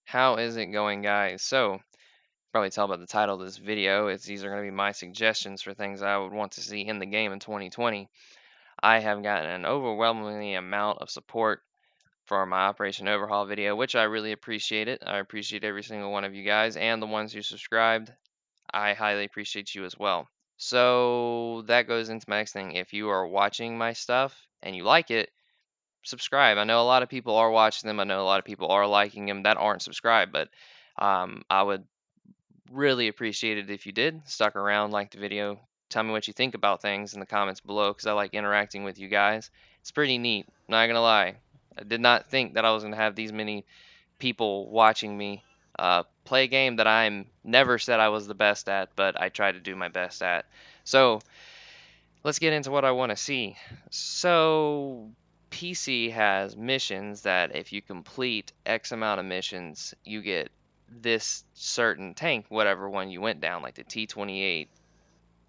How is it going, guys? So, probably tell by the title of this video, these are going to be my suggestions for things I would want to see in the game in 2020. I have gotten an overwhelming amount of support for my Operation Overhaul video, which I really appreciate it. I appreciate every single one of you guys and the ones who subscribed. I highly appreciate you as well. So, that goes into my next thing. If you are watching my stuff and you like it, subscribe. I know a lot of people are watching them. I know a lot of people are liking them that aren't subscribed, but I would really appreciate it if you did stuck around, like the video. Tell me what you think about things in the comments below because I like interacting with you guys. It's pretty neat. Not gonna lie. I did not think that I was gonna have these many people watching me play a game that I'm never said I was the best at, but I try to do my best at. So let's get into what I want to see. So, PC has missions that if you complete X amount of missions, you get this certain tank, whatever one you went down, like the T28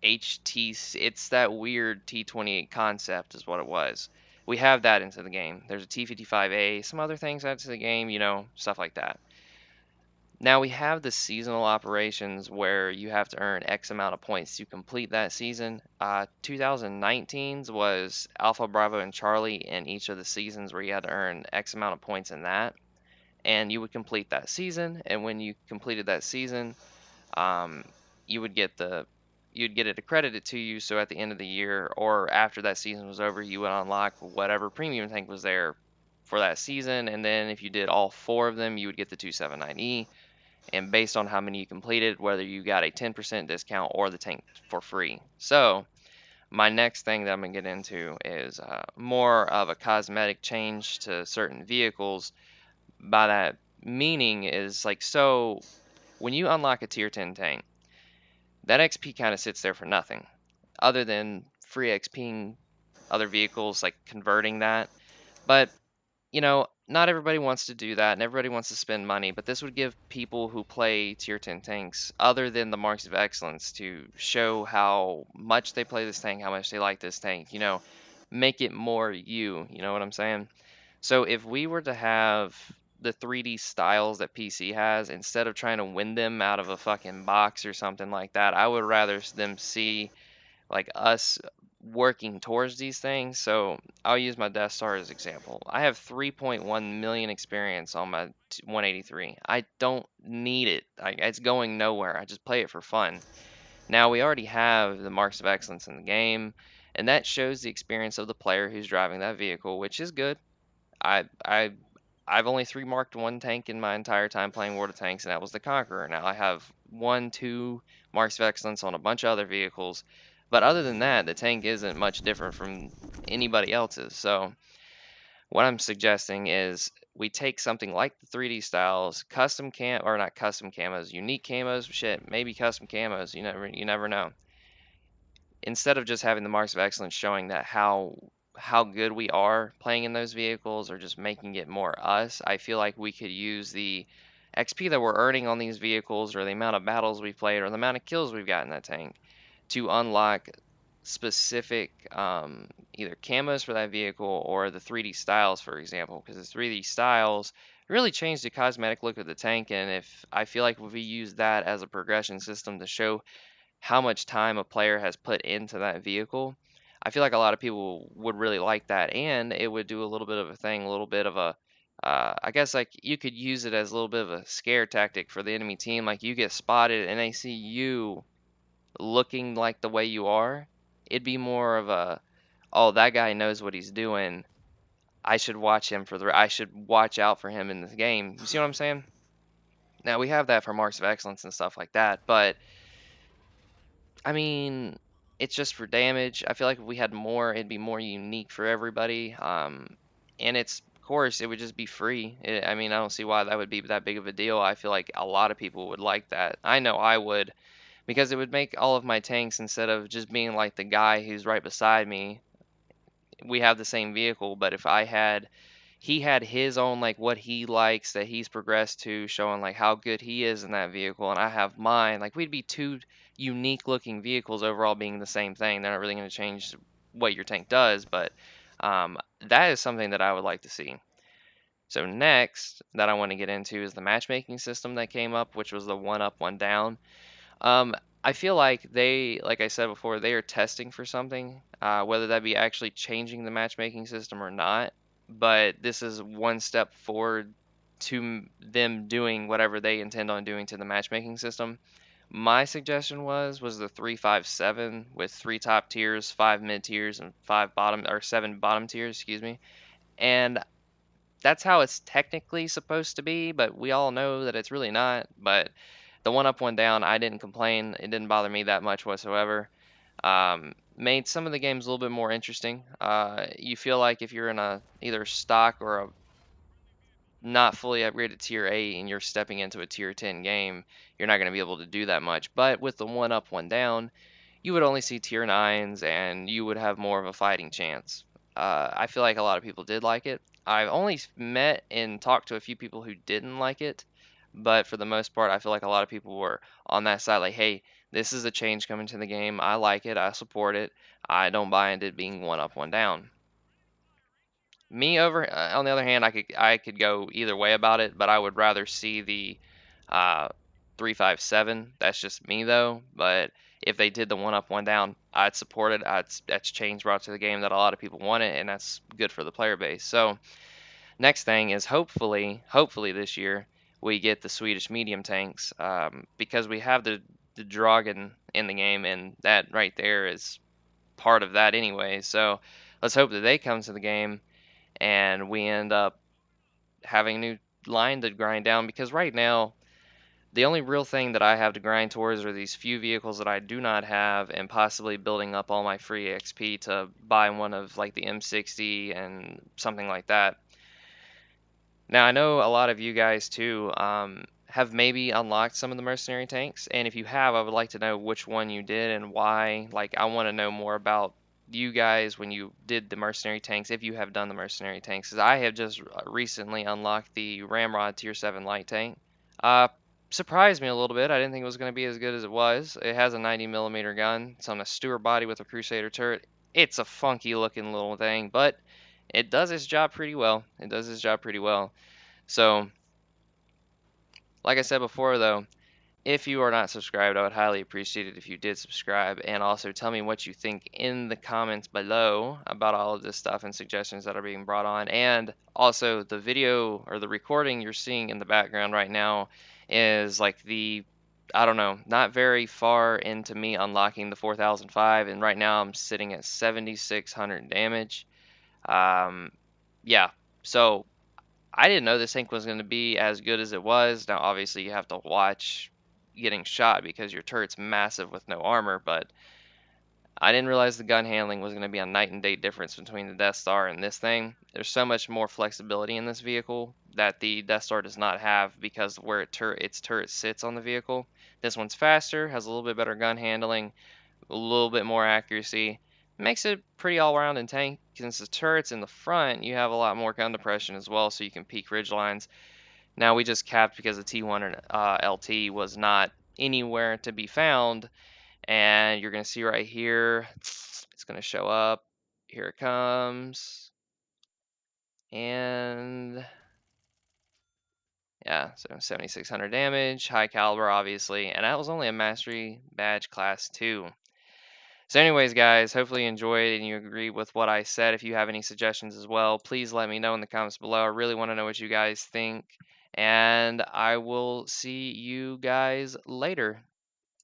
HT. It's that weird T28 concept, is what it was. We have that into the game. There's a T55A, some other things added to the game, stuff like that. Now we have the seasonal operations where you have to earn X amount of points to complete that season. 2019's was Alpha, Bravo, and Charlie in each of the seasons where you had to earn X amount of points in that, and you would complete that season. And when you completed that season, um, you would get you'd get it accredited to you. So at the end of the year or after that season was over, you would unlock whatever premium tank was there for that season. And then if you did all four of them, you would get the 279E, and based on how many you completed, whether you got a 10% discount or the tank for free. So my next thing that I'm going to get into is more of a cosmetic change to certain vehicles. By that meaning is like, so when you unlock a tier 10 tank, that XP kind of sits there for nothing other than free XPing other vehicles, like converting that. But not everybody wants to do that, and everybody wants to spend money, but this would give people who play tier 10 tanks, other than the marks of excellence, to show how much they play this tank, how much they like this tank, make it more you know what I'm saying? So if we were to have the 3D styles that PC has, instead of trying to win them out of a fucking box or something like that, I would rather them see like us working towards these things. So I'll use my Death Star as example. I have 3.1 million experience on my 183. I don't need it. It's going nowhere. I just play it for fun. Now we already have the marks of excellence in the game, and that shows the experience of the player who's driving that vehicle, which is good. I I I've only three marked one tank in my entire time playing World of Tanks, and that was the Conqueror. Now I have one, two marks of excellence on a bunch of other vehicles, but other than that, the tank isn't much different from anybody else's. So what I'm suggesting is we take something like the 3D styles, custom cam or not custom camos, unique camos, shit, maybe custom camos. You never know. Instead of just having the marks of excellence showing that how good we are playing in those vehicles or just making it more us, I feel like we could use the XP that we're earning on these vehicles or the amount of battles we've played or the amount of kills we've got in that tank to unlock specific either camos for that vehicle or the 3D styles, for example, because the 3D styles really change the cosmetic look of the tank. And if I feel like if we use that as a progression system to show how much time a player has put into that vehicle, I feel like a lot of people would really like that, and it would do a little bit of a thing, a little bit of a, I guess like you could use it as a little bit of a scare tactic for the enemy team. Like you get spotted and they see you looking like the way you are, it'd be more of a, oh, that guy knows what he's doing. I should watch him I should watch out for him in this game. You see what I'm saying? Now we have that for marks of excellence and stuff like that, but I mean, it's just for damage. I feel like if we had more, it'd be more unique for everybody. And it's, of course, it would just be free. I mean, I don't see why that would be that big of a deal. I feel like a lot of people would like that. I know I would, because it would make all of my tanks, instead of just being like the guy who's right beside me, we have the same vehicle, but if he had his own, like what he likes that he's progressed to, showing like how good he is in that vehicle, and I have mine, like we'd be two unique looking vehicles overall being the same thing. They're not really going to change what your tank does, but that is something that I would like to see. So next that I want to get into is the matchmaking system that came up, which was the one up, one down. Um, I feel like they, like I said before, they are testing for something, whether that be actually changing the matchmaking system or not. But this is one step forward to them doing whatever they intend on doing to the matchmaking system. My suggestion was the 357 with three top tiers, five mid tiers, and five bottom or seven bottom tiers, excuse me. And that's how it's technically supposed to be, but we all know that it's really not. But the one up, one down, I didn't complain. It didn't bother me that much whatsoever. Made some of the games a little bit more interesting. You feel like if you're in a either stock or a not fully upgraded tier 8 and you're stepping into a tier 10 game, you're not going to be able to do that much. But with the one up, one down, you would only see tier 9s and you would have more of a fighting chance. I feel like a lot of people did like it. I've only met and talked to a few people who didn't like it, but for the most part, I feel like a lot of people were on that side, like, hey, this is a change coming to the game. I like it. I support it. I don't buy into it being one up, one down. Me over on the other hand, I could go either way about it, but I would rather see the uh 357. That's just me though, but if they did the one up one down, I'd support it. That's change brought to the game that a lot of people want it, and that's good for the player base. So next thing is hopefully this year we get the Swedish medium tanks, because we have the Dragon in the game, and that right there is part of that anyway. So let's hope that they come to the game and we end up having a new line to grind down, because right now the only real thing that I have to grind towards are these few vehicles that I do not have, and possibly building up all my free XP to buy one of like the M60 and something like that. Now I know a lot of you guys too, have maybe unlocked some of the mercenary tanks, and if you have, I would like to know which one you did and why. Like, I want to know more about you guys when you did the mercenary tanks, if you have done the mercenary tanks, 'cause I have just recently unlocked the Ramrod Tier 7 light tank. Uh, Surprised me a little bit. I didn't think it was going to be as good as it was. It has a 90 millimeter gun. It's on a Stewart body with a Crusader turret. It's a funky looking little thing, but it does its job pretty well. It does its job pretty well. So, like I said before, though, if you are not subscribed, I would highly appreciate it if you did subscribe, and also tell me what you think in the comments below about all of this stuff and suggestions that are being brought on. And also, the video or the recording you're seeing in the background right now is like I don't know, not very far into me unlocking the 4005, and right now I'm sitting at 7600 damage. Um, yeah, so I didn't know this tank was going to be as good as it was. Now, obviously, you have to watch getting shot because your turret's massive with no armor, but I didn't realize the gun handling was going to be a night and day difference between the Death Star and this thing. There's so much more flexibility in this vehicle that the Death Star does not have because of where its turret sits on the vehicle. This one's faster, has a little bit better gun handling, a little bit more accuracy. Makes it pretty all-round in tank. Since the turret's in the front, you have a lot more gun depression as well, so you can peek ridge lines. Now we just capped because the T1 LT was not anywhere to be found, and you're going to see right here, it's going to show up. Here it comes, and yeah, so 7600 damage, high caliber obviously, and that was only a mastery badge class 2. So anyways, guys, hopefully you enjoyed and you agree with what I said. If you have any suggestions as well, please let me know in the comments below. I really want to know what you guys think, and I will see you guys later.